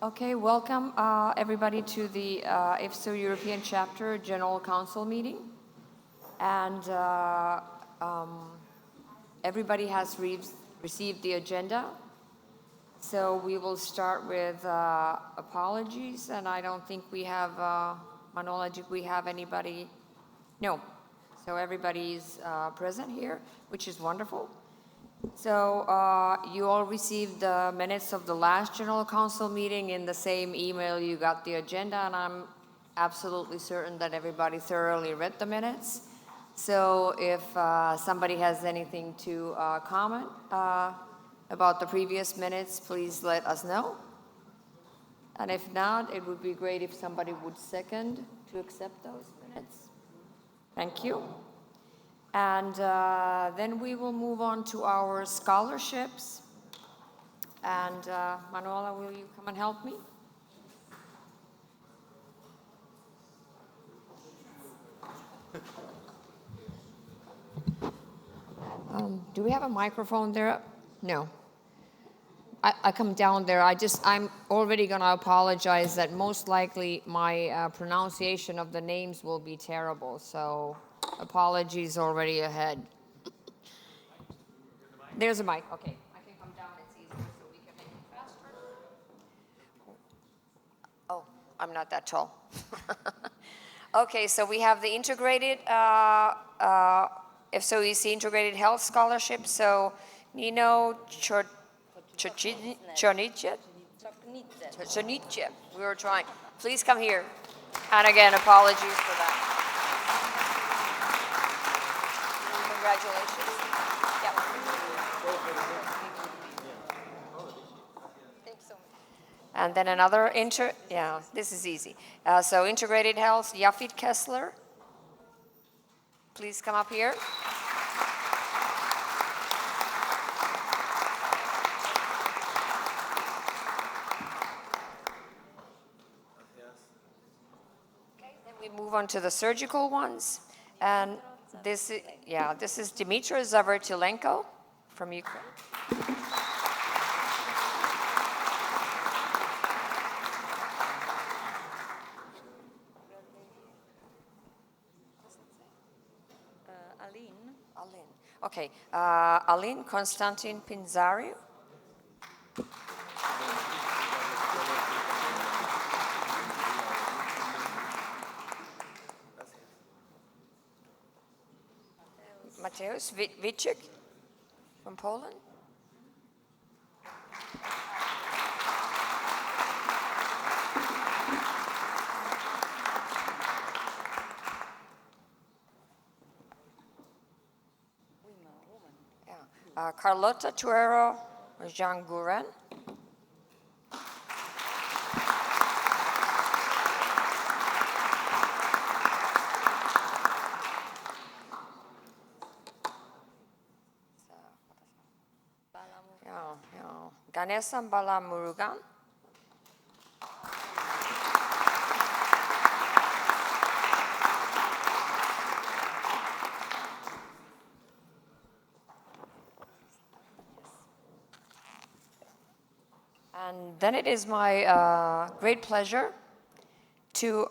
Okay, welcome everybody to the IFSO European Chapter General Council meeting. And everybody has received the agenda. So we will start with apologies, and I don't think we have, Manola, do we have anybody? No. So everybody's present here, which is wonderful. So you all received the minutes of the last General Council meeting in the same email you got the agenda, and I'm absolutely certain that everybody thoroughly read the minutes. So if somebody has anything to comment about the previous minutes, please let us know. And if not, it would be great if somebody would second to accept those minutes. Thank you. And then we will move on to our scholarships. And Manuela, will you come and help me? Do we have a microphone there? No. I come down there. I'm already going to apologize that most likely my pronunciation of the names will be terrible. So apologies already ahead. There's a mic. Okay. I can come down. It's easier so we can make it faster. Oh, I'm not that tall. Okay, so we have the integrated FSOEC Integrated Health Scholarship. So Nino Chornitje, we were trying. Please come here. And again, apologies for that. Congratulations. Yep. Thanks so much. And then another this is easy. So Integrated Health, Yafit Kessler. Please come up here. Move on to the surgical ones, and this is Dmytro Zavertilenko from Ukraine. Aline. Okay, Aline Konstantin Pinzariu. Mateusz Witczyk from Poland. Carlota Tuero Janguren. Ganesha Balamurugan. And then it is my great pleasure to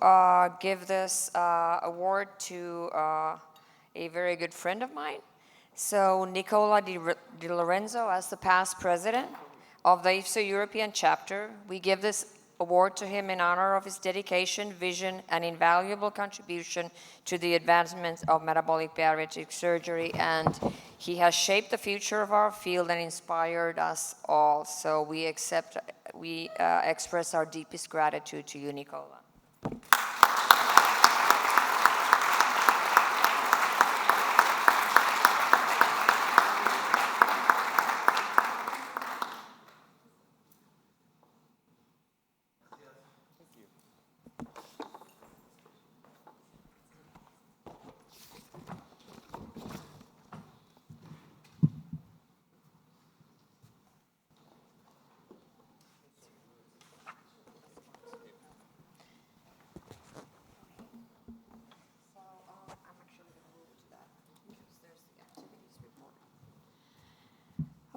give this award to a very good friend of mine. So Nicola Di Lorenzo, as the past president of the IFSO European Chapter, we give this award to him in honor of his dedication, vision, and invaluable contribution to the advancement of metabolic bariatric surgery. And he has shaped the future of our field and inspired us all. So we express our deepest gratitude to you, Nicola.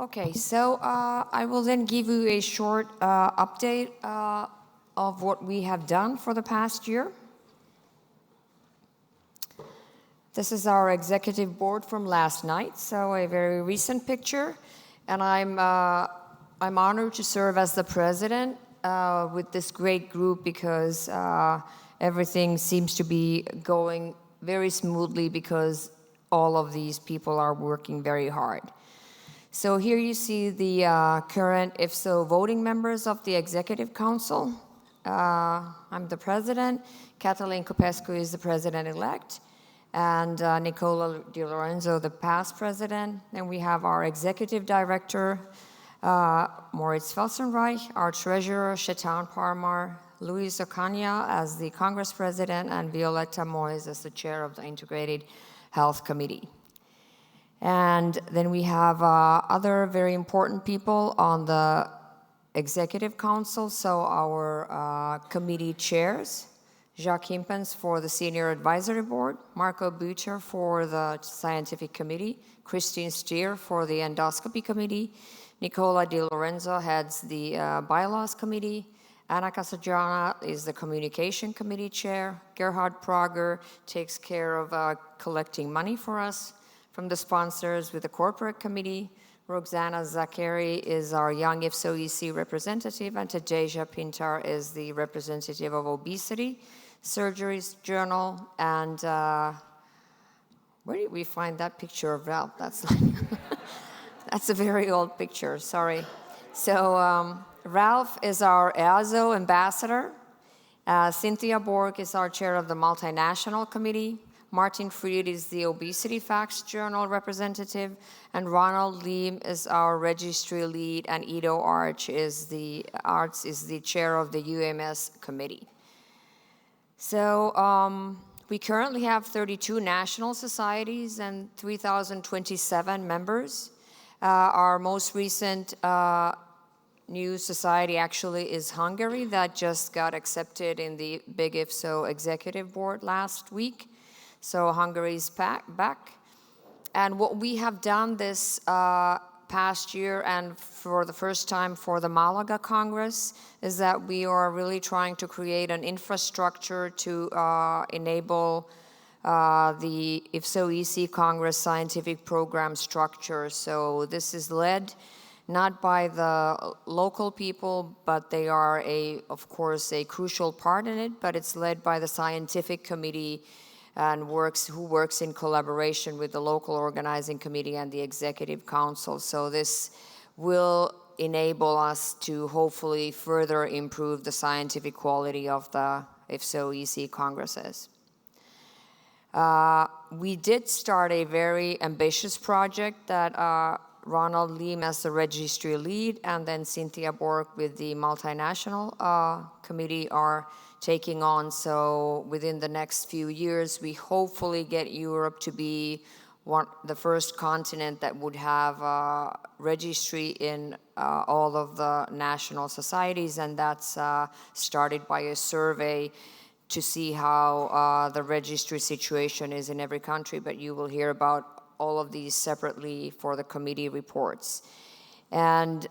Okay, so I will then give you a short update of what we have done for the past year. This is our executive board from last night, so a very recent picture. And I'm honored to serve as the president with this great group because everything seems to be going very smoothly because all of these people are working very hard. So here you see the current IFSO voting members of the Executive Council. I'm the president. Catalin Copescu is the president-elect. And Nicola Di Lorenzo, the past president. And we have our executive director, Moritz Felsenreich, our treasurer, Chetan Parmar, Luis Ocaña as the Congress president, and Violeta Moyes as the chair of the Integrated Health Committee. And then we have other very important people on the Executive Council. So our committee chairs, Jacques Himpens for the Senior Advisory Board, Marco Bucher for the Scientific Committee, Christine Stier for the Endoscopy Committee, Nicola Di Lorenzo heads the Bylaws Committee, Anna Casagiana is the Communication Committee Chair, Gerhard Prager takes care of collecting money for us from the sponsors with the Corporate Committee, Roxana Zakari is our Young IFSO EC representative, and Tadeja Pintar is the representative of Obesity Surgeries Journal. And where did we find that picture of Ralph? That's like that's a very old picture, sorry. So Ralph is our EASO ambassador. Cynthia Borg is our chair of the Multinational Committee. Martin Fried is the Obesity Facts Journal representative, and Ronald Leem is our registry lead, and Ido Arts is the chair of the UMS committee. So we currently have 32 national societies and 3,027 members. Our most recent new society actually is Hungary that just got accepted in the Big IFSO executive board last week. So Hungary is back. And what we have done this past year and for the first time for the Malaga Congress is that we are really trying to create an infrastructure to enable the IFSO EC Congress scientific program structure. So this is led not by the local people, but they are, of course, a crucial part in it, but it's led by the scientific committee and who works in collaboration with the local organizing committee and the executive council. So this will enable us to hopefully further improve the scientific quality of the IFSO EC congresses. We did start a very ambitious project that Ronald Leem as the registry lead and then Cynthia Borg with the multinational committee are taking on. So within the next few years, we hopefully get Europe to be the first continent that would have a registry in all of the national societies, and that's started by a survey to see how the registry situation is in every country, but you will hear about all of these separately for the committee reports. And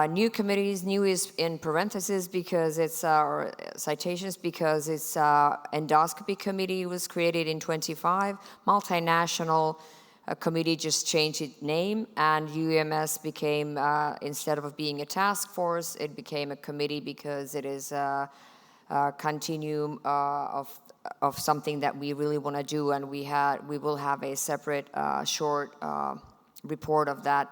new committees, new is in parentheses because it's or citations because it's endoscopy committee was created in 25, multinational committee just changed its name, and UMS became, instead of being a task force, it became a committee because it is a continuum of something that we really want to do, and we will have a separate short report of that.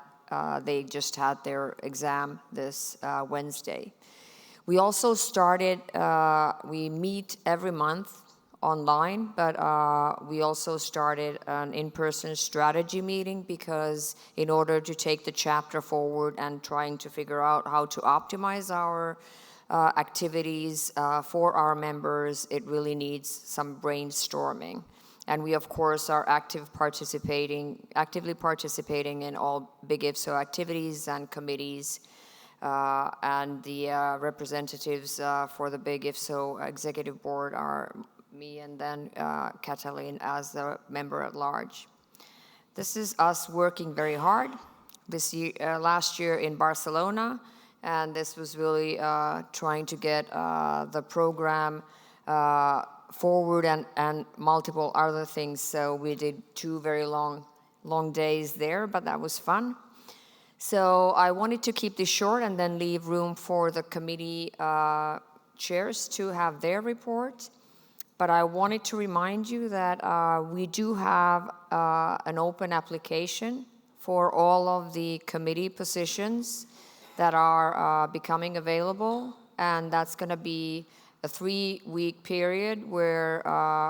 They just had their exam this Wednesday. We also started, we meet every month online, but we also started an in-person strategy meeting because in order to take the chapter forward and trying to figure out how to optimize our activities for our members, it really needs some brainstorming. And we, of course, are actively participating in all Big IFSO activities and committees. And the representatives for the Big IFSO Executive Board are me and then Catalin as the member at large. This is us working very hard. last year in Barcelona, and this was really trying to get the program forward and multiple other things. So we did 2 very long days there, but that was fun. So I wanted to keep this short and then leave room for the committee chairs to have their report. But I wanted to remind you that we do have an open application for all of the committee positions that are becoming available. And that's going to be a 3-week period where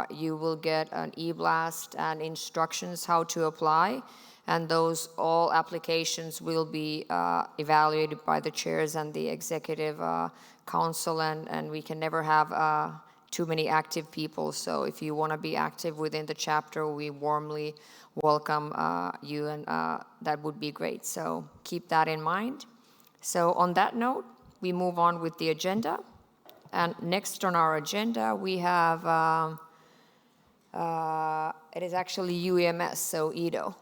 you will get an e-blast and instructions how to apply. And those all applications will be evaluated by the chairs and the executive council, and we can never have too many active people. So if you want to be active within the chapter, we warmly welcome you, and that would be great. So keep that in mind. So on that note, we move on with the agenda. And next on our agenda, we have, it is actually UEMS, so Ido.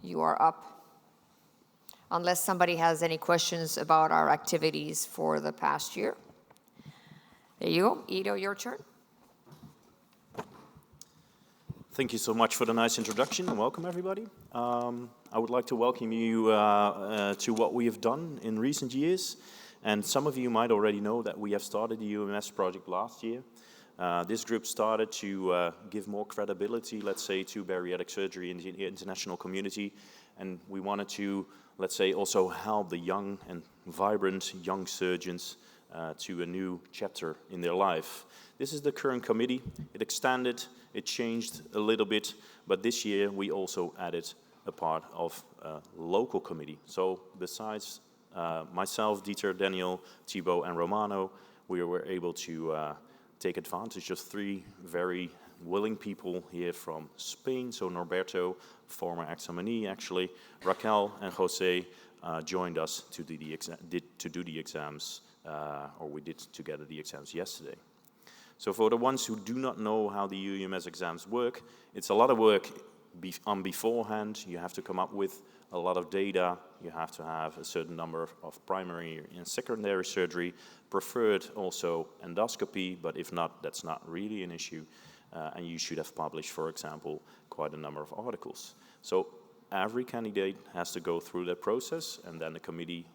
You are up. Unless somebody has any questions about our activities for the past year. There you go. Ido, your turn. Thank you so much for the nice introduction, and welcome everybody. I would like to welcome you to what we have done in recent years. And some of you might already know that we have started the UEMS project last year. This group started to give more credibility, let's say, to bariatric surgery in the international community. And we wanted to, let's say, also help the young and vibrant young surgeons to a new chapter in their life. This is the current committee. It extended, it changed a little bit, but this year we also added a part of a local committee. So besides myself, Dieter, Daniel, Thibaut, and Romano, we were able to take advantage of 3 very willing people here from Spain. So Norberto, former examinee actually, Raquel and Jose joined us to do the exams, or we did together the exams yesterday. So for the ones who do not know how the UEMS exams work, it's a lot of work beforehand. You have to come up with a lot of data. You have to have a certain number of primary and secondary surgery, preferred also endoscopy, but if not, that's not really an issue. And you should have published, for example, quite a number of articles. So every candidate has to go through that process, and then the committee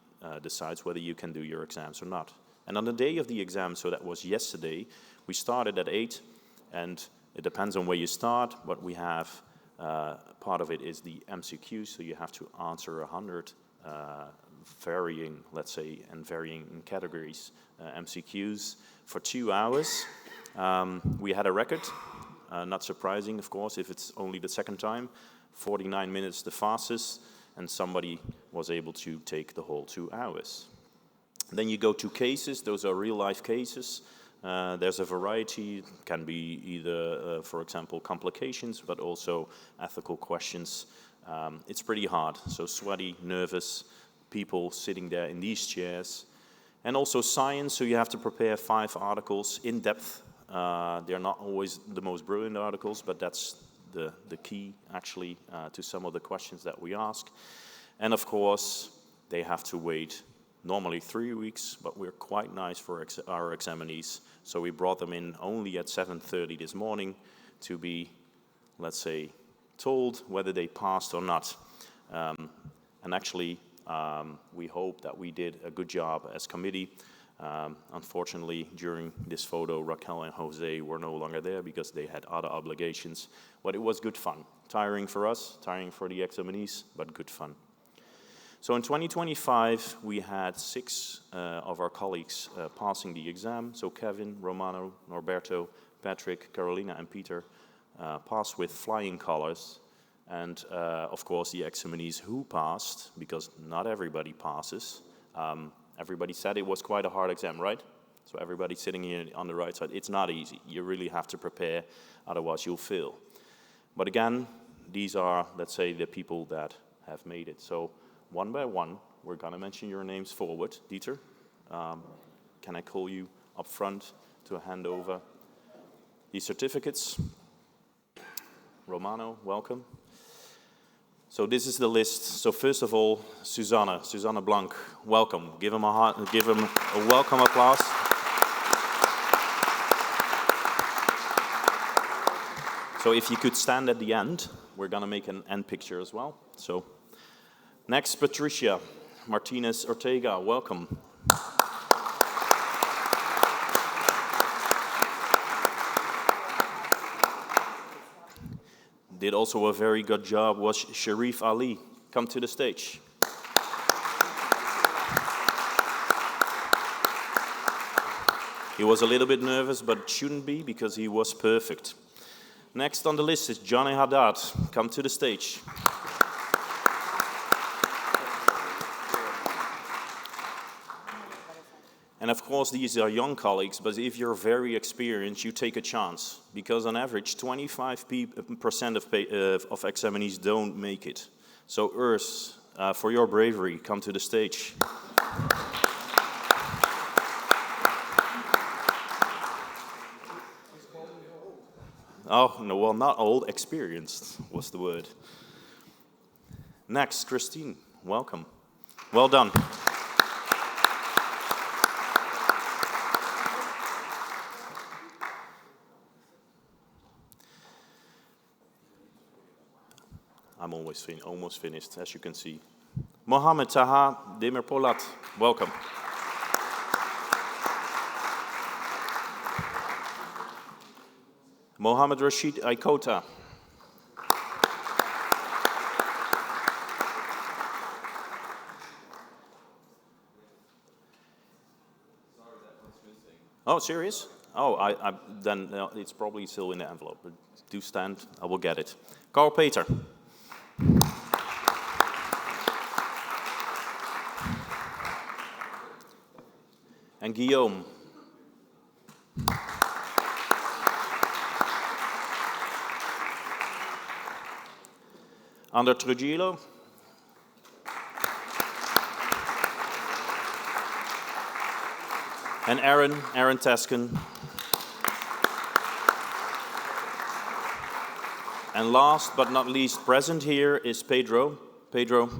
decides whether you can do your exams or not. And on the day of the exam, so that was yesterday, we started at 8, and it depends on where you start, but we have part of it is the MCQ, so you have to answer 100 varying, let's say, and varying categories MCQs for 2 hours. We had a record, not surprising, of course, if it's only the second time, 49 minutes the fastest, and somebody was able to take the whole 2 hours. Then you go to cases. Those are real-life cases. There's a variety. Can be either, for example, complications, but also ethical questions. It's pretty hard. So sweaty, nervous people sitting there in these chairs. And also science, so you have to prepare 5 articles in depth. They're not always the most brilliant articles, but that's the key, actually, to some of the questions that we ask. And of course, they have to wait normally 3 weeks, but we're quite nice for our examinees. So we brought them in only at 7:30 this morning to be, let's say, told whether they passed or not. And actually, we hope that we did a good job as committee. Unfortunately, during this photo, Raquel and Jose were no longer there because they had other obligations. But it was good fun. Tiring for us, tiring for the examinees, but good fun. So in 2025, we had 6 of our colleagues passing the exam. So Kevin, Romano, Norberto, Patrick, Carolina, and Peter passed with flying colors. And of course, the examinees who passed, because not everybody passes, everybody said it was quite a hard exam, right? So everybody sitting here on the right side, it's not easy. You really have to prepare, otherwise you'll fail. But again, these are, let's say, the people that have made it. So one by one, we're going to mention your names forward. Dieter, can I call you up front to hand over these certificates? Romano, welcome. So this is the list. So first of all, Susanne Blank, welcome. Give him a welcome applause. So if you could stand at the end, we're gonna make an end picture as well. So next, Patricia Martinez Ortega, welcome. Did also a very good job was Sharif Ali. Come to the stage. He was a little bit nervous, but shouldn't be because he was perfect. Next on the list is Johnny Haddad. Come to the stage. And of course, these are young colleagues, but if you're very experienced, you take a chance. Because on average, 25% of examinees don't make it. So Urs, for your bravery, come to the stage. Oh, no, well, not old, experienced was the word. Next, Christine, welcome. Well done. I'm almost finished, as you can see. Mohammed Taha Demirpolat, welcome. Mohammed Rashid Aikota. Oh, serious? Oh, then it's probably still in the envelope. But do stand, I will get it. Carl Peter. And Guillaume. Ander Trujillo. And Aaron Tesken. And last but not least present here is Pedro. Pedro.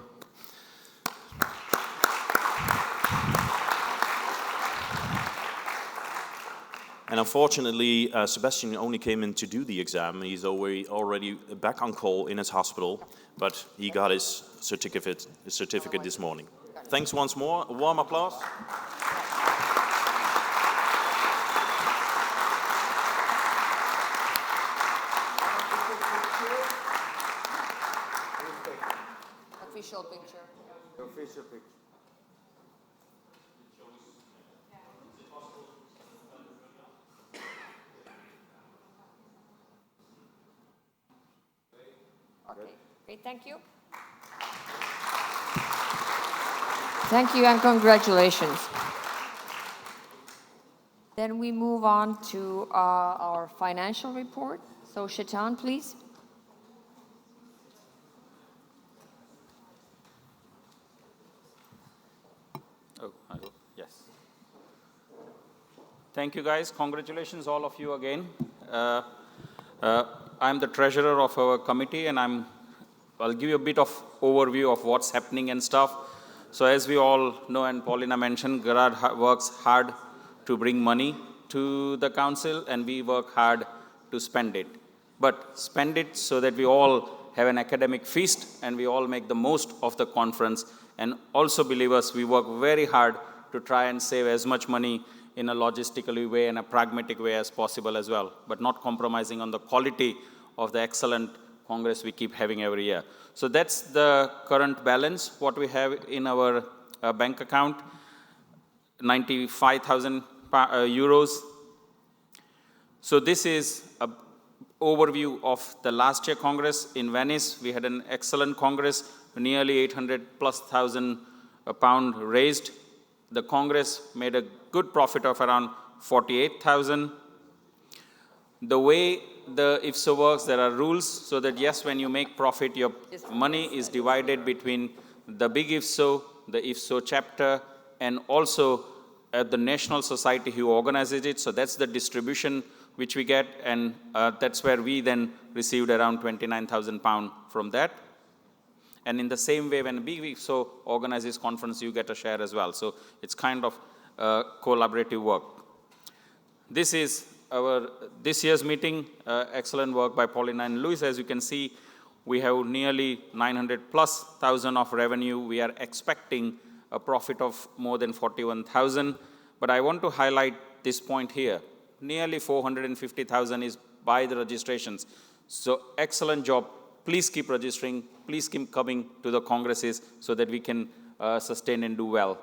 And unfortunately, Sebastian only came in to do the exam. He's already back on call in his hospital, but he got his certificate this morning. Thanks once more. A warm applause. Official picture. Official picture. Okay, great, thank you. Thank you and congratulations. Then we move on to our financial report. So Shaitan, please. Oh, yes. Thank you, guys. Congratulations, all of you again. I'm the treasurer of our committee, and I'll give you a bit of overview of what's happening and stuff. So as we all know, and Paulina mentioned, Gerard works hard to bring money to the council, and we work hard to spend it. But spend it so that we all have an academic feast, and we all make the most of the conference. And also, believers, we work very hard to try and save as much money in a logistically way and a pragmatic way as possible as well, but not compromising on the quality of the excellent Congress we keep having every year. So that's the current balance, what we have in our bank account, 95,000 euros. So this is an overview of the last year Congress. In Venice, we had an excellent Congress, nearly 800,000+ pound raised. The Congress made a good profit of around 48,000. The way the IFSO works, there are rules so that yes, when you make profit, your money is divided between the big IFSO, the IFSO chapter, and also the National Society who organizes it. So that's the distribution which we get, and that's where we then received around 29,000 pounds from that. And in the same way, when BVSO organizes this conference, you get a share as well. So it's kind of collaborative work. This is our this year's meeting. Excellent work by Paulina and Luis. As you can see, we have nearly 900,000+ of revenue. We are expecting a profit of more than 41,000. But I want to highlight this point here. Nearly 450,000 is by the registrations. So excellent job. Please keep registering. Please keep coming to the congresses so that we can sustain and do well.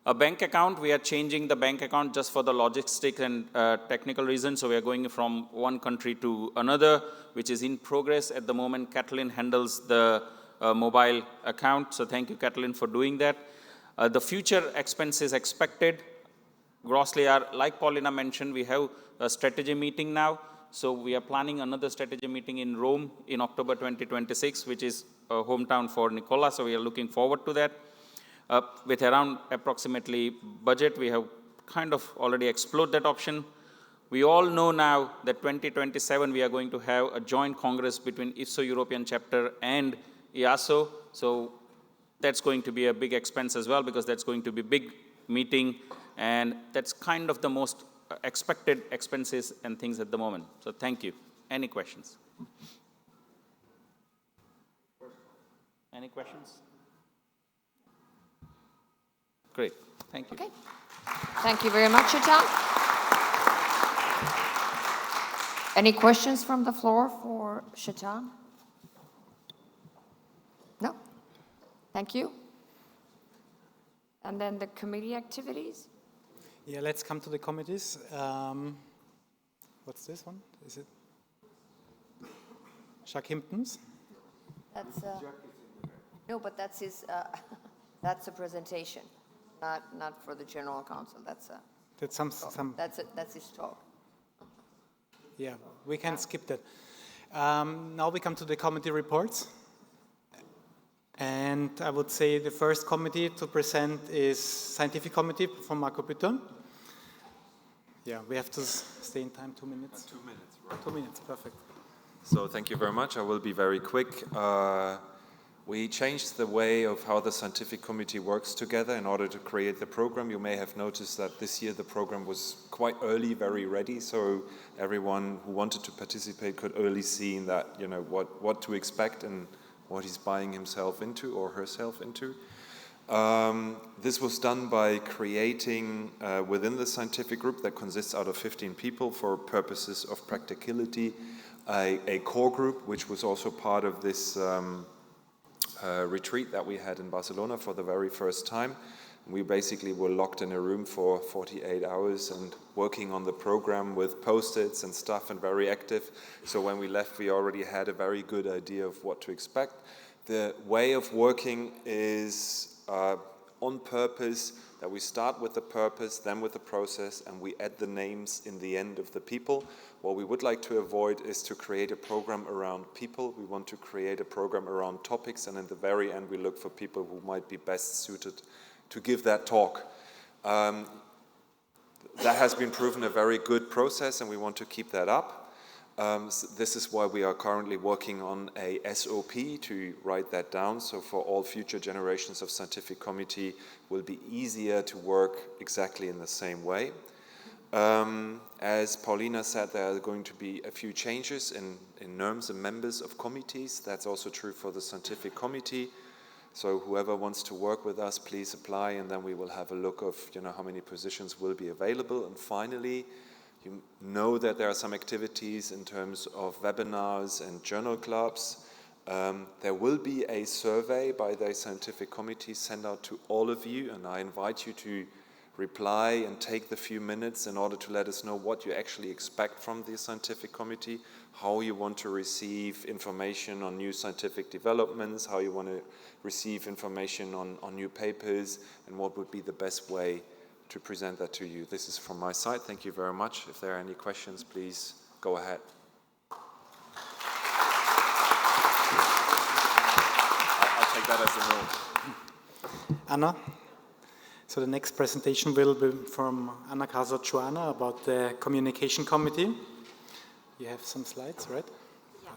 A bank account, we are changing the bank account just for the logistic and technical reasons. So we are going from one country to another, which is in progress at the moment. Kathleen handles the mobile account. So thank you, Kathleen, for doing that. The future expenses expected grossly are, like Paulina mentioned, we have a strategy meeting now. So we are planning another strategy meeting in Rome in October 2026, which is a hometown for Nicola. So we are looking forward to that. With around approximately budget, we have kind of already explored that option. We all know now that 2027, we are going to have a joint congress between IFSO European chapter and EASO. So that's going to be a big expense as well, because that's going to be a big meeting. And that's kind of the most expected expenses and things at the moment. So thank you. Any questions? Any questions? Great. Thank you. Okay. Thank you very much, Chetan. Any questions from the floor for Chetan? No? Thank you. And then the committee activities? Yeah, let's come to the committees. What's this one? Is it Jacques Himptons? That's, no, but that's his, that's a presentation, not for the general council. That's that's his talk. Yeah, we can skip that. Now we come to the committee reports. And I would say the first committee to present is Scientific Committee from Marco Bütter. Yeah, we have to stay in time, 2 minutes. 2 minutes, right. 2 minutes, perfect. So thank you very much. I will be very quick. We changed the way of how the scientific committee works together in order to create the program. You may have noticed that this year the program was quite early, very ready. So everyone who wanted to participate could early see that, you know, what to expect and what he's buying himself into or herself into. This was done by creating within the scientific group that consists out of 15 people for purposes of practicality, a core group, which was also part of this retreat that we had in Barcelona for the very first time. We basically were locked in a room for 48 hours and working on the program with post-its and stuff and very active. So when we left, we already had a very good idea of what to expect. The way of working is on purpose, that we start with the purpose, then with the process, and we add the names in the end of the people. What we would like to avoid is to create a program around people. We want to create a program around topics, and in the very end, we look for people who might be best suited to give that talk. That has been proven a very good process, and we want to keep that up. This is why we are currently working on a SOP to write that down. So for all future generations of scientific committee, will be easier to work exactly in the same way. As Paulina said, there are going to be a few changes in norms and members of committees. That's also true for the scientific committee. So whoever wants to work with us, please apply, and then we will have a look of, you know, how many positions will be available. And finally, you know that there are some activities in terms of webinars and journal clubs. There will be a survey by the scientific committee sent out to all of you, and I invite you to reply and take the few minutes in order to let us know what you actually expect from the scientific committee, how you want to receive information on new scientific developments, how you want to receive information on new papers, and what would be the best way to present that to you. This is from my side. Thank you very much. If there are any questions, please go ahead. I'll take that as a no. Anna? So the next presentation will be from Anna Casa-Chuana about the Communication Committee. You have some slides, right? Yeah.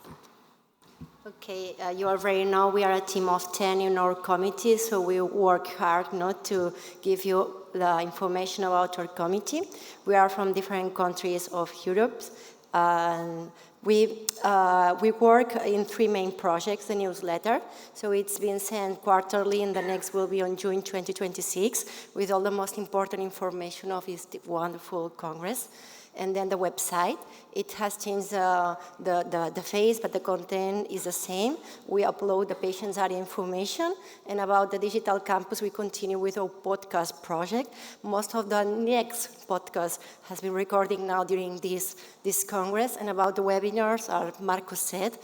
Okay, you already know we are a team of 10 in our committee, so we work hard not to give you the information about our committee. We are from different countries of Europe, and we work in 3 main projects, the newsletter. So it's been sent quarterly, and the next will be on June 2026, with all the most important information of this wonderful Congress. And then the website, it has changed the face, but the content is the same. We upload the patient's area information, and about the digital campus, we continue with our podcast project. Most of the next podcast has been recording now during this Congress, and about the webinars, as Marco said,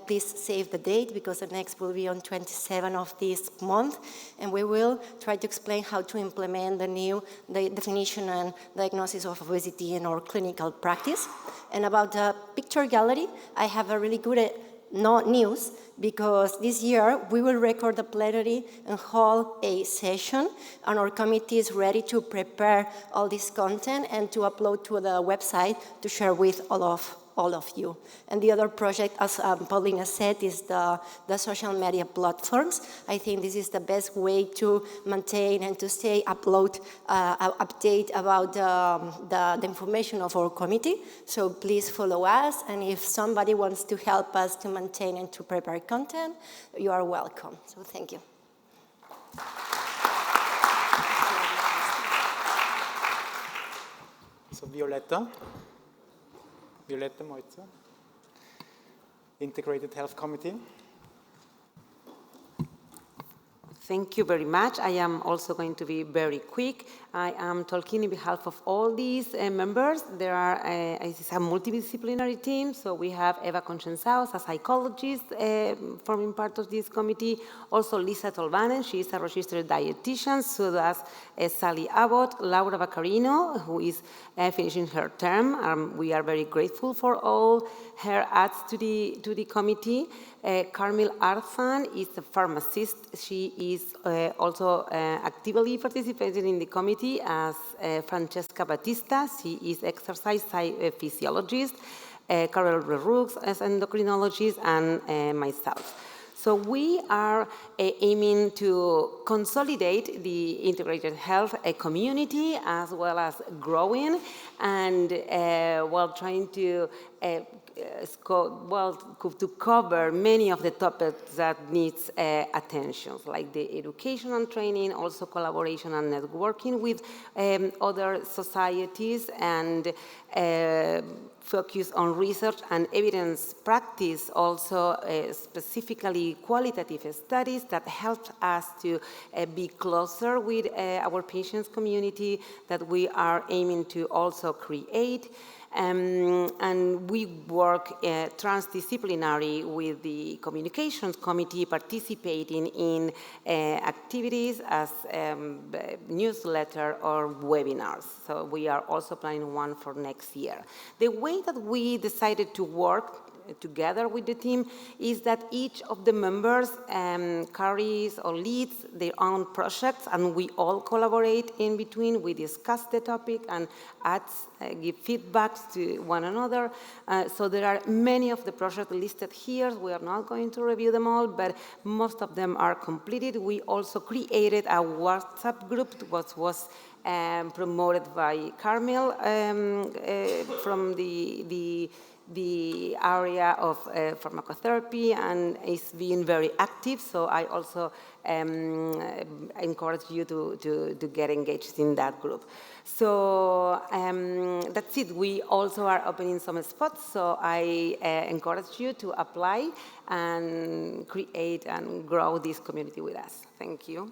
please save the date, because the next will be on 27 of this month, and we will try to explain how to implement the definition and diagnosis of obesity in our clinical practice. And about the picture gallery, I have a really good news, because this year we will record the plenary and hold a session, and our committee is ready to prepare all this content and to upload to the website to share with all of you. And the other project, as Paulina said, is the social media platforms. I think this is the best way to maintain and to stay update about the information of our committee. So please follow us, and if somebody wants to help us to maintain and to prepare content, you are welcome. So thank you. So Violetta Moitzer, Integrated Health Committee. Thank you very much. I am also going to be very quick. I am talking on behalf of all these members. There are it's a multidisciplinary team, so we have Eva Conchenzao, a psychologist, forming part of this committee. Also Lisa Tolvanen, she is a registered dietitian. So does Sally Abbott, Laura Baccarino, who is finishing her term. We are very grateful for all her adds to the committee. Carmel Arfan is a pharmacist. She is also actively participating in the committee, as Francesca Battista. She is exercise physiologist, Carol Roux as endocrinologist, and myself. So we are aiming to consolidate the integrated health community, as well as growing, and while trying to to cover many of the topics that needs attention, like the education and training, also collaboration and networking with other societies, and focus on research and evidence practice, also specifically qualitative studies that help us to be closer with our patients' community that we are aiming to also create. And we work transdisciplinary with the communications committee, participating in activities as newsletter or webinars. So we are also planning one for next year. The way that we decided to work together with the team is that each of the members carries or leads their own projects, and we all collaborate in between. We discuss the topic and give feedbacks to one another. So there are many of the projects listed here. We are not going to review them all, but most of them are completed. We also created a WhatsApp group, which was promoted by Carmel from the area of pharmacotherapy, and is being very active. So I also encourage you to get engaged in that group. So that's it. We also are opening some spots, so I encourage you to apply and create and grow this community with us. Thank you.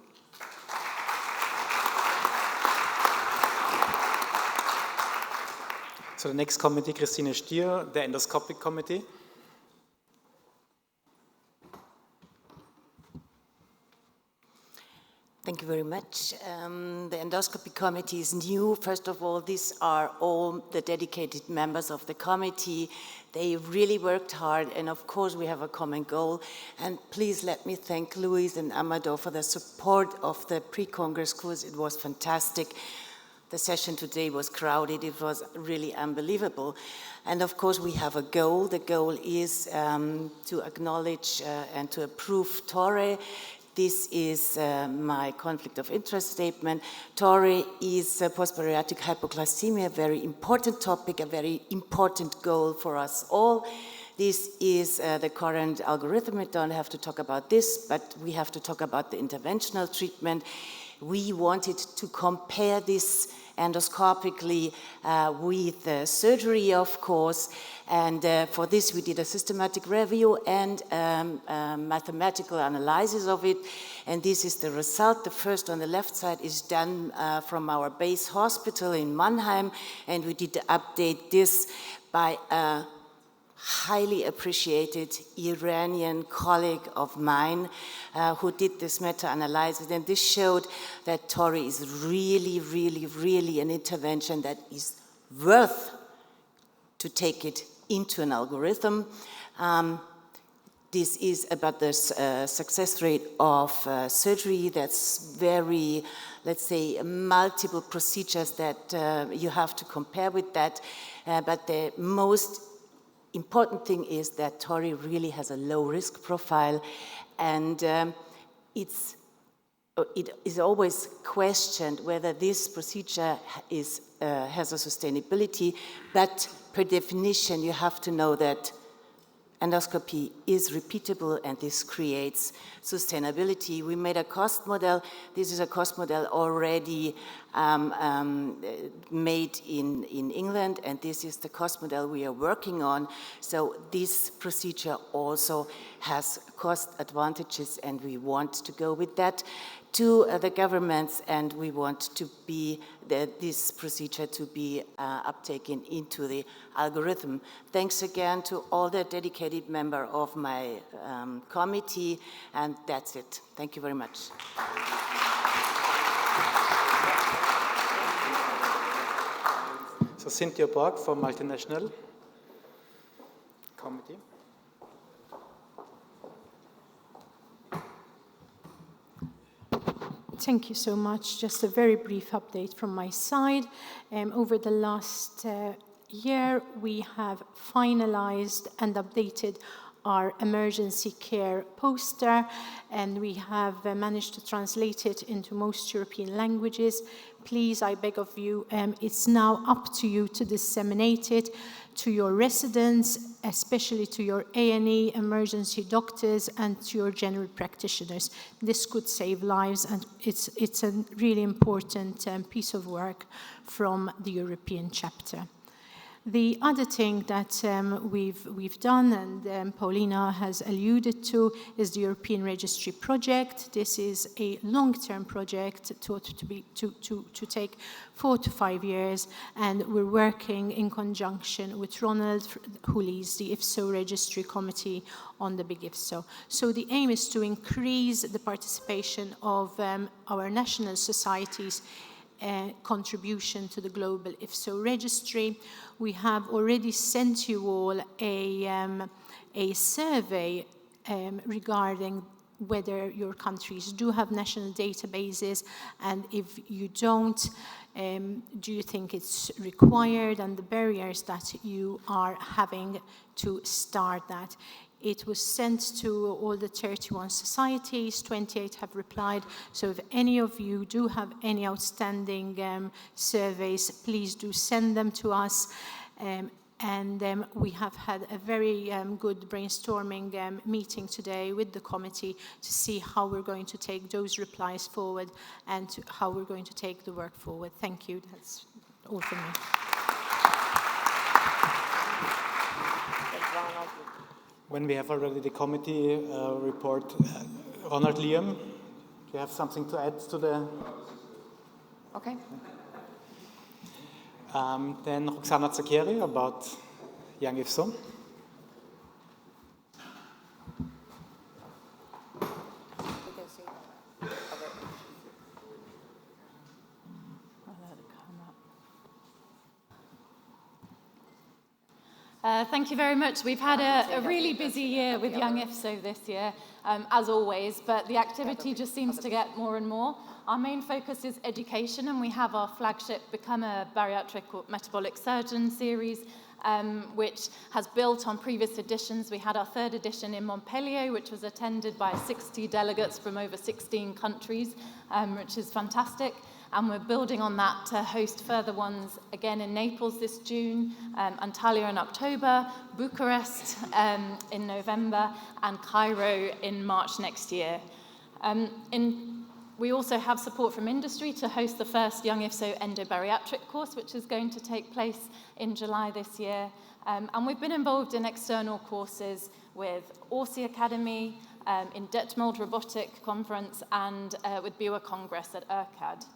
So the next committee, Christine Stier, the Endoscopic Committee. Thank you very much. The Endoscopy Committee is new. First of all, these are all the dedicated members of the committee. They really worked hard, and of course we have a common goal. And please let me thank Luis and Amador for the support of the pre-Congress course. It was fantastic. The session today was crowded. It was really unbelievable. And of course, we have a goal. The goal is to acknowledge and to approve TORRE. This is my conflict of interest statement. TORRE is post-bariatric hypoglycemia, a very important topic, a very important goal for us all. This is the current algorithm. We don't have to talk about this, but we have to talk about the interventional treatment. We wanted to compare this endoscopically with surgery, of course, and for this we did a systematic review and mathematical analysis of it, and this is the result. The first on the left side is done from our base hospital in Mannheim, and we did update this by a highly appreciated Iranian colleague of mine who did this meta-analysis, and this showed that TORRE is really, really, really an intervention that is worth to take it into an algorithm. This is about the success rate of surgery. That's very, let's say, multiple procedures that you have to compare with that, but the most important thing is that TORRE really has a low risk profile, and it is always questioned whether this procedure has a sustainability, but per definition you have to know that endoscopy is repeatable, and this creates sustainability. We made a cost model. This is a cost model already made in England, and this is the cost model we are working on. So this procedure also has cost advantages, and we want to go with that to the governments, and we want to be this procedure to be uptaken into the algorithm. Thanks again to all the dedicated members of my committee, and that's it. Thank you very much. So Cynthia Borg for Multinational Committee. Thank you so much. Just a very brief update from my side. Over the last year, we have finalized and updated our emergency care poster, and we have managed to translate it into most European languages. Please, I beg of you, it's now up to you to disseminate it to your residents, especially to your A&E emergency doctors and to your general practitioners. This could save lives, and it's a really important piece of work from the European chapter. The other thing that we've done, and Paulina has alluded to, is the European Registry project. This is a long-term project to take 4 to 5 years, and we're working in conjunction with Ronald, who leads the IFSO Registry Committee on the Big IFSO. So the aim is to increase the participation of our national societies contribution to the global IFSO registry. We have already sent you all a survey regarding whether your countries do have national databases, and if you don't, do you think it's required, and the barriers that you are having to start that. It was sent to all the 31 societies, 28 have replied. So if any of you do have any outstanding surveys, please do send them to us. We have had a very good brainstorming meeting today with the committee to see how we're going to take those replies forward and how we're going to take the work forward. Thank you. That's all from me. When we have already the committee report, Ronald Liam, do you have something to add to the? Okay. Then Roxana Zakeri about Young IFSO. Thank you very much. We've had a really busy year with Young IFSO this year, as always, but the activity just seems to get more and more. Our main focus is education, and we have our flagship Become a Bariatric or Metabolic Surgeon series, which has built on previous editions. We had our third edition in Montpellier, which was attended by 60 delegates from over 16 countries, which is fantastic. And we're building on that to host further ones again in Naples this June, Antalya in October, Bucharest in November, and Cairo in March next year. We also have support from industry to host the first Young IFSO Endobariatric course, which is going to take place in July this year. And we've been involved in external courses with Orsi Academy, in Detmold Robotic Conference, and with BIWA Congress at ERCAD.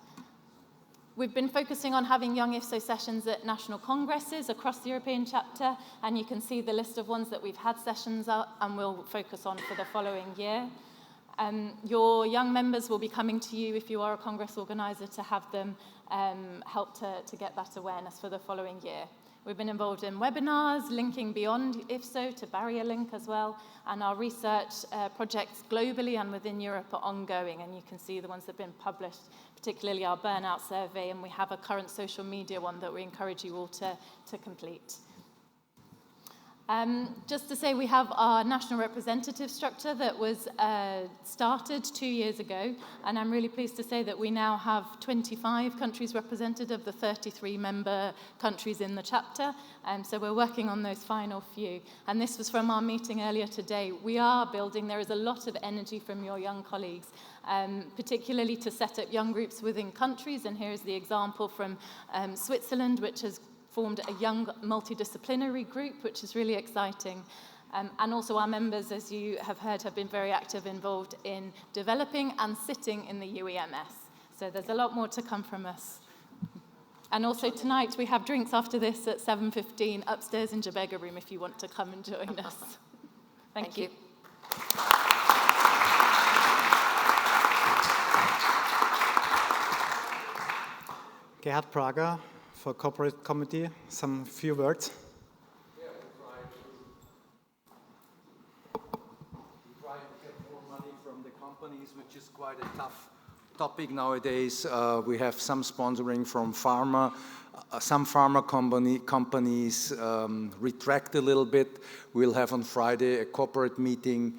We've been focusing on having Young IFSO sessions at national congresses across the European chapter, and you can see the list of ones that we've had sessions at and we'll focus on for the following year. Your young members will be coming to you if you are a Congress organizer to have them help to get that awareness for the following year. We've been involved in webinars, linking beyond IFSO to Barrier Link as well, and our research projects globally and within Europe are ongoing, and you can see the ones that have been published, particularly our burnout survey, and we have a current social media one that we encourage you all to complete. Just to say, we have our national representative structure that was started 2 years ago, and I'm really pleased to say that we now have 25 countries represented of the 33 member countries in the chapter, so we're working on those final few. And this was from our meeting earlier today. We are building, there is a lot of energy from your young colleagues, particularly to set up young groups within countries, and here's the example from Switzerland, which has formed a young multidisciplinary group, which is really exciting. And also our members, as you have heard, have been very active, involved in developing and sitting in the UEMS. So there's a lot more to come from us. And also tonight we have drinks after this at 7:15 upstairs in Jabega Room if you want to come and join us. Thank you. Gerhard Prager for Corporate Committee, some few words. Yeah, we try to get more money from the companies, which is quite a tough topic nowadays. We have some sponsoring from pharma. Some pharma companies retract a little bit. We'll have on Friday a corporate meeting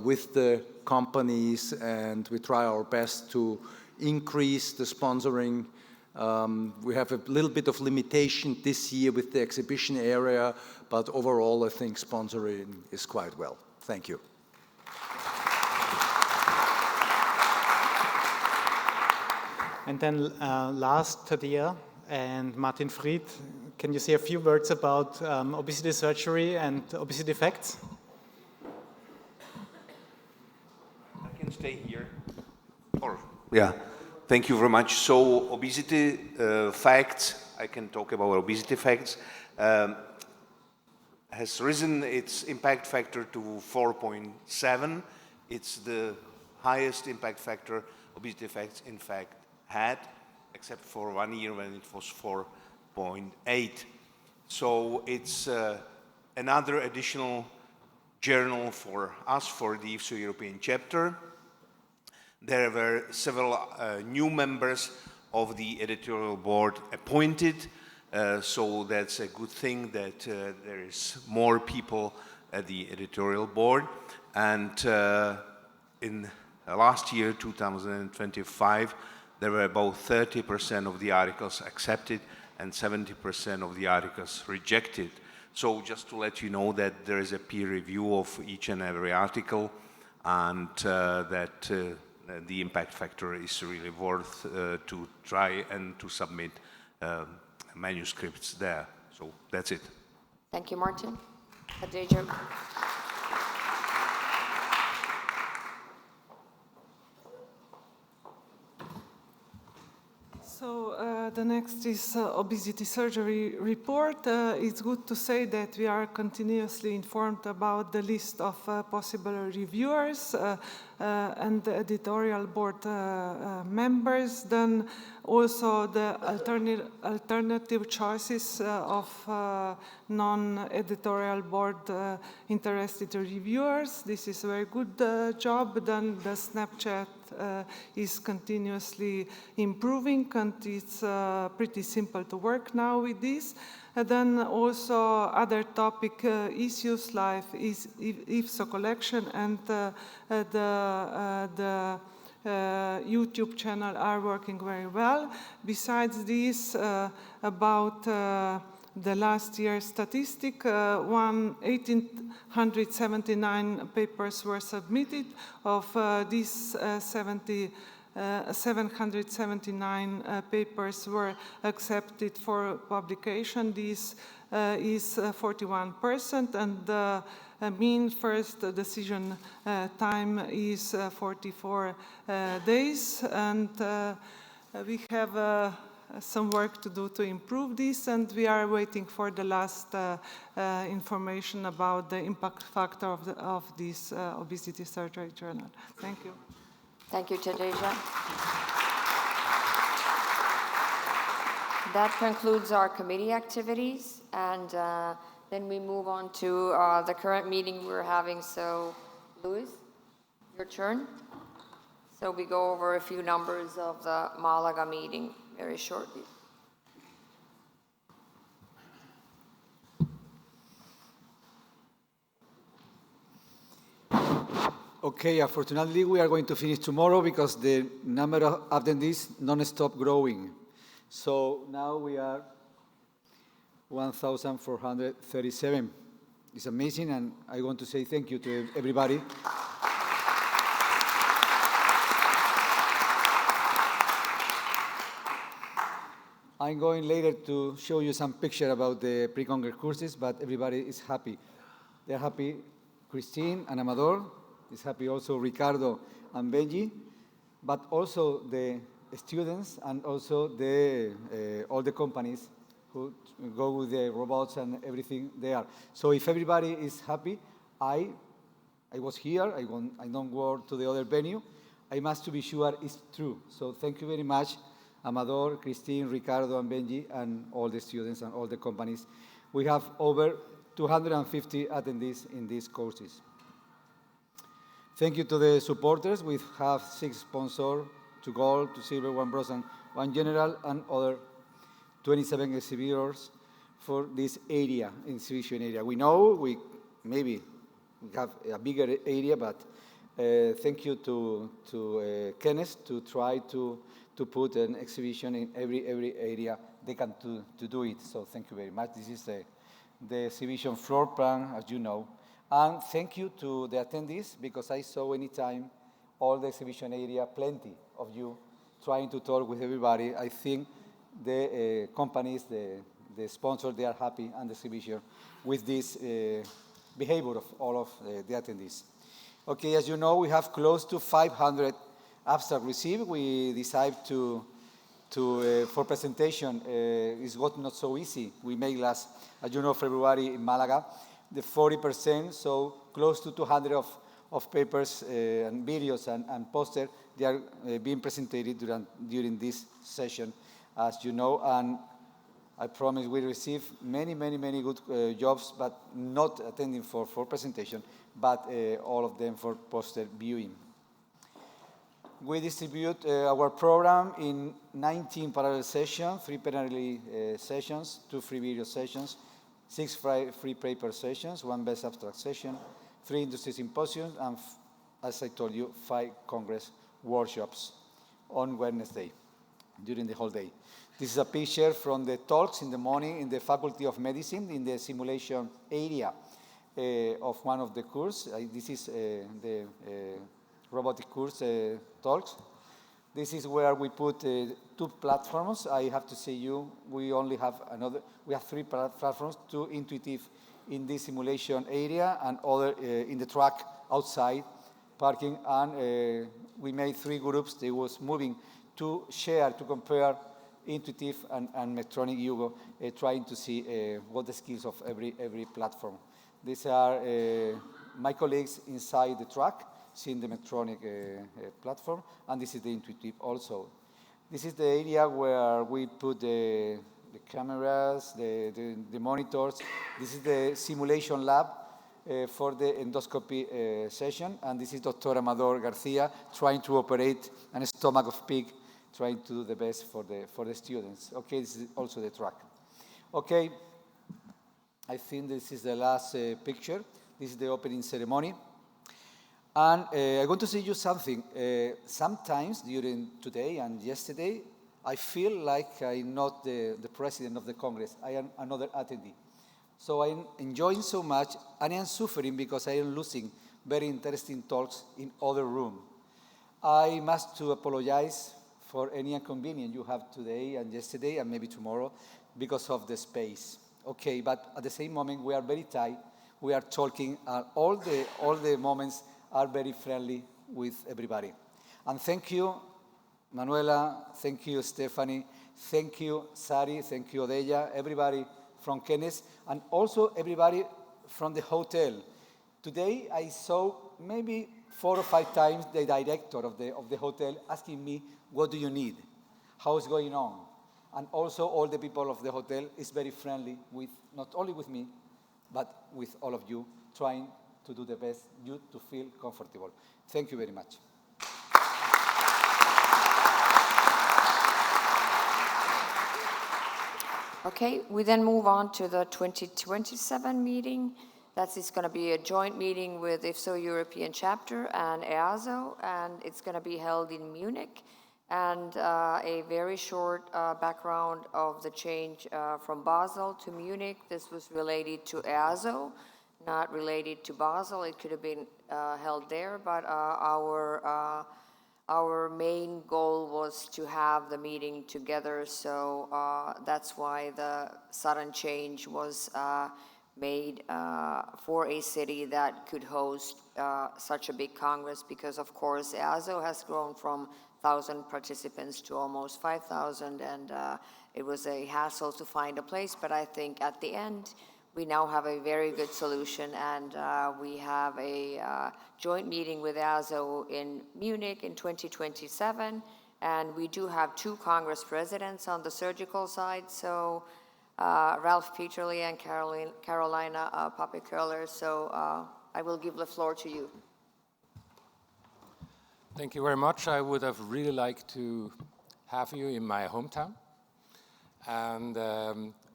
with the companies, and we try our best to increase the sponsoring. We have a little bit of limitation this year with the exhibition area, but overall I think sponsoring is quite well. Thank you. And then last, Tadia and Martin Fried, can you say a few words about obesity surgery and obesity facts? I can stay here. Yeah. Thank you very much. So obesity facts, I can talk about obesity facts, has risen its impact factor to 4.7. It's the highest impact factor obesity facts in fact had, except for 1 year when it was 4.8. So it's another additional journal for us, for the IFSO European chapter. There were several new members of the editorial board appointed, so that's a good thing that there is more people at the editorial board. And in last year, 2025, there were about 30% of the articles accepted and 70% of the articles rejected. So just to let you know that there is a peer review of each and every article, and that the impact factor is really worth to try and to submit manuscripts there. So that's it. Thank you, Martin. Khadija. So The next is obesity surgery report. It's good to say that we are continuously informed about the list of possible reviewers and the editorial board members. Then also the alternative choices of non-editorial board interested reviewers. This is a very good job. Then the Snapchat is continuously improving, and it's pretty simple to work now with this. And then also other topic issues like IFSO collection and the YouTube channel are working very well. Besides this, about the last year's statistic, 1,879 papers were submitted. Of these 779 papers were accepted for publication. This is 41%, and the mean first decision time is 44 days. And we have some work to do to improve this, and we are waiting for the last information about the impact factor of this obesity surgery journal. Thank you. Thank you, Tadeja. That concludes our committee activities, and then we move on to the current meeting we're having. So, Luis, your turn. So we go over a few numbers of the Malaga meeting very shortly. Okay, unfortunately, we are going to finish tomorrow because the number of attendees non-stop growing. So now we are 1,437. It's amazing, and I want to say thank you to everybody. I'm going later to show you some picture about the pre-congress courses, but everybody is happy. They're happy. Christine and Amador is happy, also Ricardo and Benji, but also the students and also all the companies who go with the robots and everything there. So if everybody is happy, I was here, I don't go to the other venue. I must to be sure it's true. So thank you very much, Amador, Christine, Ricardo, and Benji, and all the students and all the companies. We have over 250 attendees in these courses. Thank you to the supporters. We have 6 sponsors, 2 gold, 2 silver, 1 bronze, and 1 general, and other 27 exhibitors for this area, exhibition area. We know we maybe have a bigger area, but thank you to Kenneth to try to put an exhibition in every area they can to do it. So thank you very much. This is the exhibition floor plan, as you know. And thank you to the attendees, because I saw anytime all the exhibition area, plenty of you trying to talk with everybody. I think the companies, the sponsors, they are happy, and the exhibition with this behavior of all of the attendees. Okay, as you know, we have close to 500 abstracts received. We decided for presentation, it's got not so easy. We made last, as you know, February in Malaga, the 40%, so close to 200 of papers and videos and posters, they are being presented during this session, as you know, and I promise we receive many good jobs, but not attending for presentation, but all of them for poster viewing. We distribute our program in 19 parallel sessions, 3 plenary sessions, 2 free video sessions, 6 free paper sessions, 1 best abstract session, 3 industry symposiums, and as I told you, 5 congress workshops on Wednesday during the whole day. This is a picture from the talks in the morning in the Faculty of Medicine in the simulation area of one of the courses. This is the robotic course talks. This is where we put 2 platforms. I have to say we only have we have 3 platforms, 2 intuitive in the simulation area and other in the track outside parking. And we made 3 groups. They was moving to share, to compare intuitive and Medtronic Hugo, trying to see what the skills of every platform. These are my colleagues inside the truck, seeing the Medtronic platform, and this is the intuitive also. This is the area where we put the cameras, the monitors. This is the simulation lab for the endoscopy session, and this is Dr. Amador Garcia trying to operate a stomach of pig, trying to do the best for the students. Okay, this is also the track. Okay, I think this is the last picture. This is the opening ceremony. And I want to say you something. Sometimes during today and yesterday, I feel like I'm not the president of the Congress. I am another attendee. So I'm enjoying so much, and I am suffering because I am losing very interesting talks in other room. I must to apologize for any inconvenience you have today and yesterday and maybe tomorrow because of the space. Okay, but at the same moment, we are very tight. We are talking, all the moments are very friendly with everybody. And thank you, Manuela, thank you, Stephanie, thank you, Sari, thank you, Odeya, everybody from Kenneth, and also everybody from the hotel. Today, I saw maybe 4 or 5 times the director of the hotel asking me, what do you need? How's going on? And also all the people of the hotel is very friendly with, not only with me, but with all of you, trying to do the best, you to feel comfortable. Thank you very much. Okay, we then move on to the 2027 meeting. That is going to be a joint meeting with IFSO European Chapter and EASO, and it's going to be held in Munich. And a very short background of the change from Basel to Munich. This was related to EASO, not related to Basel. It could have been held there, but our main goal was to have the meeting together, so that's why the sudden change was made for a city that could host such a big Congress, because of course EASO has grown from 1,000 participants to almost 5,000, and it was a hassle to find a place, but I think at the end, we now have a very good solution, and we have a joint meeting with EASO in Munich in 2027, and we do have 2 Congress presidents on the surgical side, so Ralph Peterle and Carolina Pape-Curler, so I will give the floor to you. Thank you very much. I would have really liked to have you in my hometown, and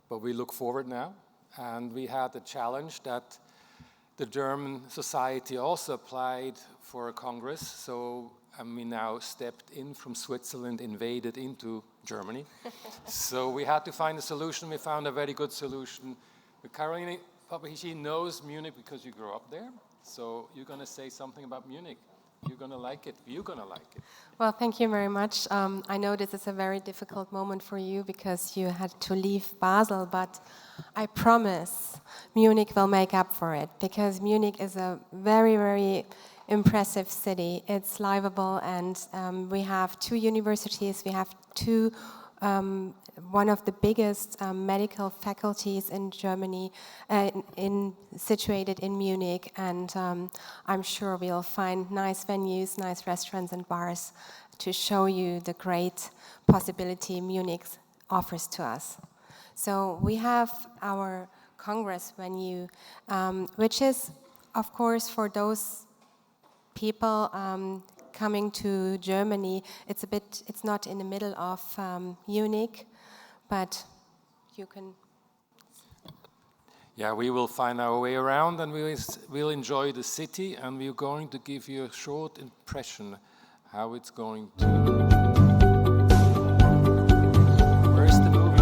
but we look forward now. And we had the challenge that the German society also applied for a Congress, so we now stepped in from Switzerland, invaded into Germany. So we had to find a solution. We found a very good solution. Carolina Pape knows Munich because you grew up there, so you're going to say something about Munich. You're going to like it. You're going to like it. Well, thank you very much. I know this is a very difficult moment for you because you had to leave Basel, but I promise Munich will make up for it, because Munich is a very, very impressive city. It's livable, and we have 2 universities. We have 2 one of the biggest medical faculties in Germany, situated in Munich, and I'm sure we'll find nice venues, nice restaurants and bars to show you the great possibility Munich offers to us. So we have our Congress venue, which is, of course, for those people coming to Germany, it's not in the middle of Munich, but you can. Yeah, we will find our way around, and we'll enjoy the city, and we're going to give you a short impression how it's going to. Where's the movie?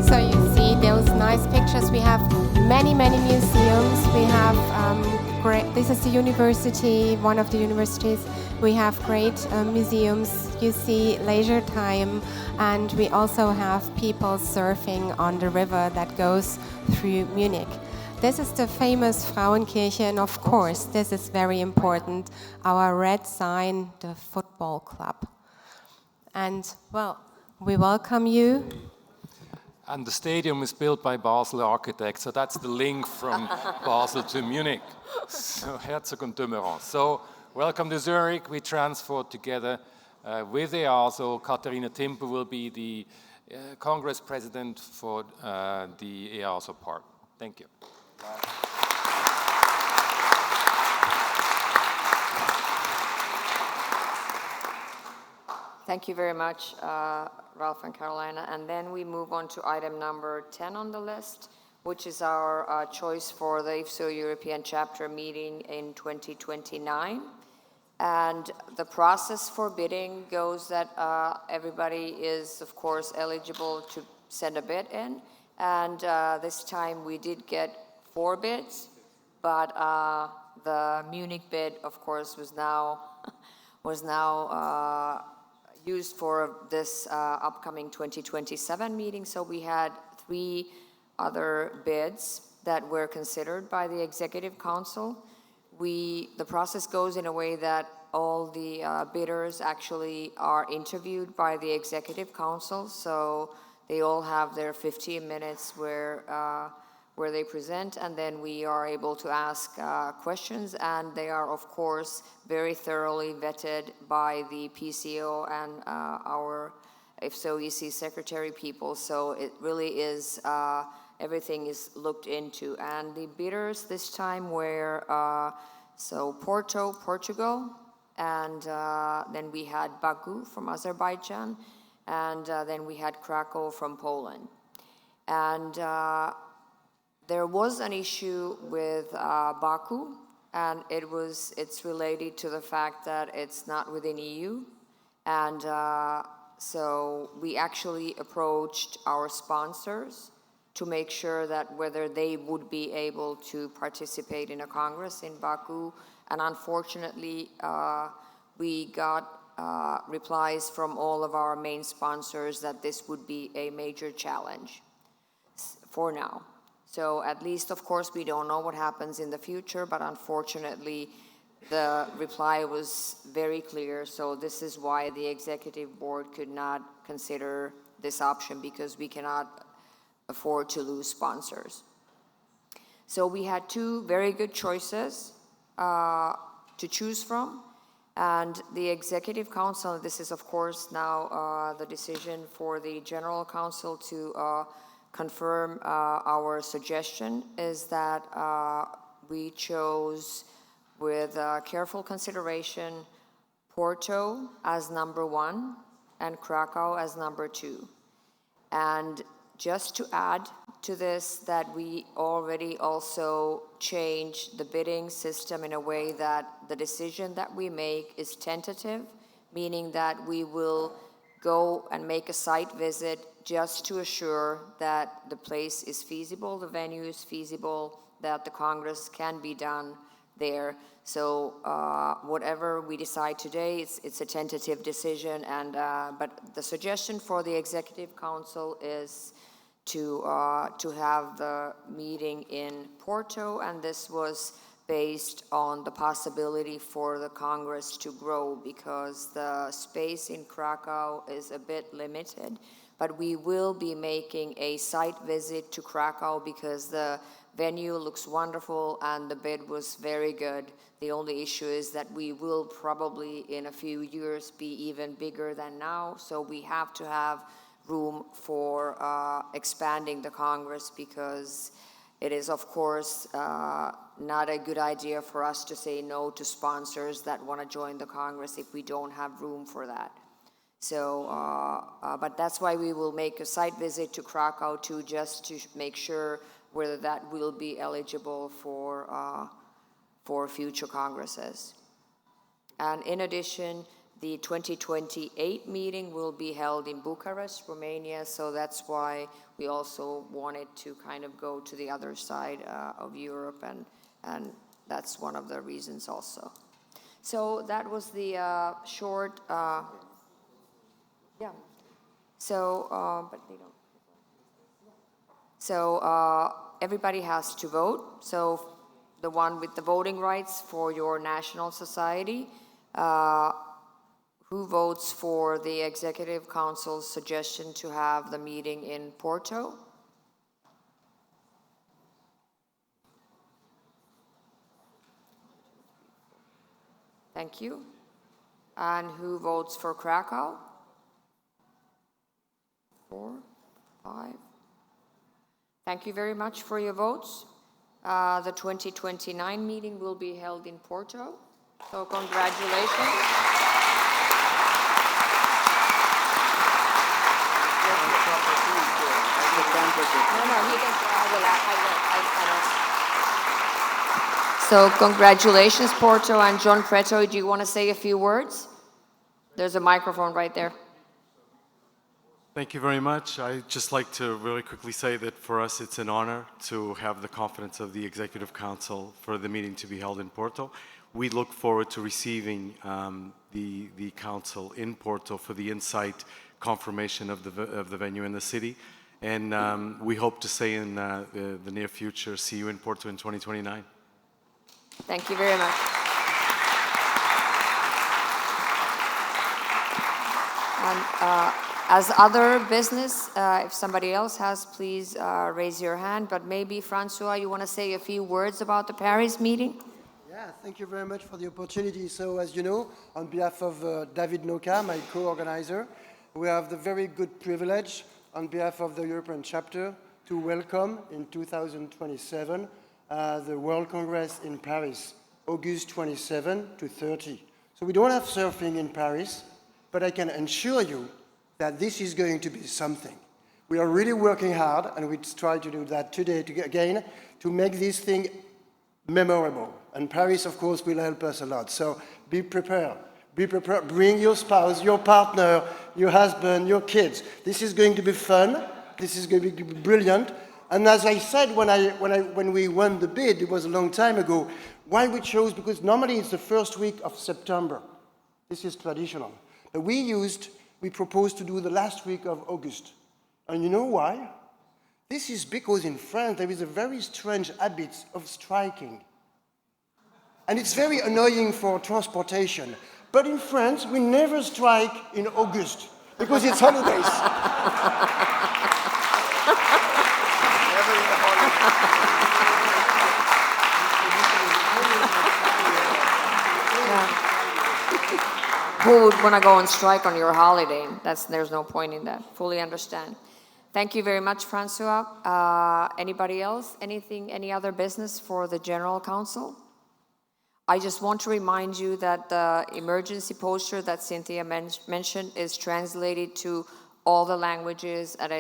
So you see those nice pictures. We have many, many museums. We have this is the university, one of the universities. We have great museums. You see leisure time, and we also have people surfing on the river that goes through Munich. This is the famous Frauenkirche, and of course, this is very important, our red sign, the football club. And, well, we welcome you. And the stadium is built by Basel architects, so that's the link from Basel to Munich. So Herzog und de Meuron. So welcome to Zurich. We transferred together with EASO. Katharina Timper will be the Congress President for the EASO part. Thank you. Thank you very much, Ralph and Carolina. And then we move on to item number 10 on the list, which is our choice for the IFSO European chapter meeting in 2029. And the process for bidding goes that everybody is, of course, eligible to send a bid in. And this time we did get 4 bids, but the Munich bid, of course, was now used for this upcoming 2027 meeting. So we had 3 other bids that were considered by the Executive Council. The process goes in a way that all the bidders actually are interviewed by the Executive Council. So they all have their 15 minutes where they present, and then we are able to ask questions, and they are, of course, very thoroughly vetted by the PCO and our IFSO EC secretary people. So it really is, everything is looked into. And the bidders this time were, so Porto, Portugal, and then we had Baku from Azerbaijan, and then we had Krakow from Poland. And there was an issue with Baku, and it's related to the fact that it's not within EU. And so we actually approached our sponsors to make sure that whether they would be able to participate in a Congress in Baku. And unfortunately, we got replies from all of our main sponsors that this would be a major challenge for now. So at least, of course, we don't know what happens in the future, but unfortunately, the reply was very clear. So this is why the executive board could not consider this option, because we cannot afford to lose sponsors. So we had 2 very good choices to choose from. And the Executive Council, this is, of course, now the decision for the General Council to confirm our suggestion, is that we chose, with careful consideration, Porto as number 1 and Krakow as number 2. And just to add to this, that we already also changed the bidding system in a way that the decision that we make is tentative, meaning that we will go and make a site visit just to assure that the place is feasible, the venue is feasible, that the Congress can be done there. So whatever we decide today, it's a tentative decision, and but the suggestion for the Executive Council is to have the meeting in Porto, and this was based on the possibility for the Congress to grow, because the space in Krakow is a bit limited. But we will be making a site visit to Krakow because the venue looks wonderful and the bid was very good. The only issue is that we will probably in a few years be even bigger than now. So we have to have room for expanding the Congress, because it is, of course, not a good idea for us to say no to sponsors that want to join the Congress if we don't have room for that. So, but that's why we will make a site visit to Krakow too, just to make sure whether that will be eligible for future Congresses. And in addition, the 2028 meeting will be held in Bucharest, Romania, so that's why we also wanted to kind of go to the other side of Europe, and that's one of the reasons also. So that was the short, yeah. So, but they don't. So everybody has to vote. So the one with the voting rights for your national society, who votes for the Executive Council's suggestion to have the meeting in Porto? Thank you. And who votes for Krakow? 4, 5. Thank you very much for your votes. The 2029 meeting will be held in Porto. So congratulations. So congratulations, Porto. And John Preto, do you want to say a few words? There's a microphone right there. Thank you very much. I'd just like to really quickly say that for us it's an honor to have the confidence of the Executive Council for the meeting to be held in Porto. We look forward to receiving the Council in Porto for the insight confirmation of the venue in the city. And we hope to say in the near future, see you in Porto in 2029. Thank you very much. And, as other business, if somebody else has, please raise your hand. But maybe, Francois, you want to say a few words about the Paris meeting? Yeah, thank you very much for the opportunity. So, as you know, on behalf of David Noka, my co-organizer, we have the very good privilege, on behalf of the European chapter, to welcome in 2027 the World Congress in Paris, August 27 to 30. So we don't have surfing in Paris, but I can assure you that this is going to be something. We are really working hard, and we try to do that today again, to make this thing memorable. And Paris, of course, will help us a lot. So be prepared. Be prepared. Bring your spouse, your partner, your husband, your kids. This is going to be fun. This is going to be brilliant. And as I said when we won the bid, it was a long time ago, why we chose, because normally it's the first week of September. This is traditional. But we proposed to do the last week of August. And you know why? This is because in France there is a very strange habit of striking. And it's very annoying for transportation. But in France, we never strike in August because it's holidays. Who would want to go on strike on your holiday? There's no point in that. Fully understand. Thank you very much, Francois. Anybody else? Any other business for the General Council? I just want to remind you that the emergency poster that Cynthia mentioned is translated to all the languages, and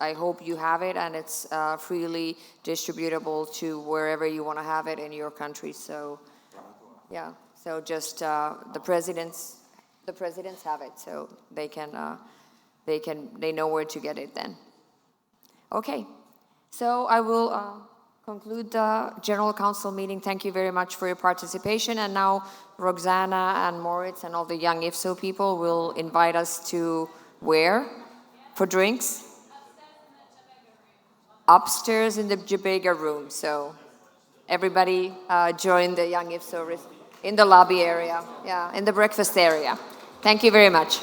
I hope you have it, and it's freely distributable to wherever you want to have it in your country. So, yeah. So just the presidents have it, so they know where to get it then. Okay, so I will conclude the General Council meeting. Thank you very much for your participation. And now Roxana and Moritz and all the young IFSO people will invite us to where? For drinks? Upstairs in the Jabega room. So everybody join the young IFSO in the lobby area, yeah, in the breakfast area. Thank you very much.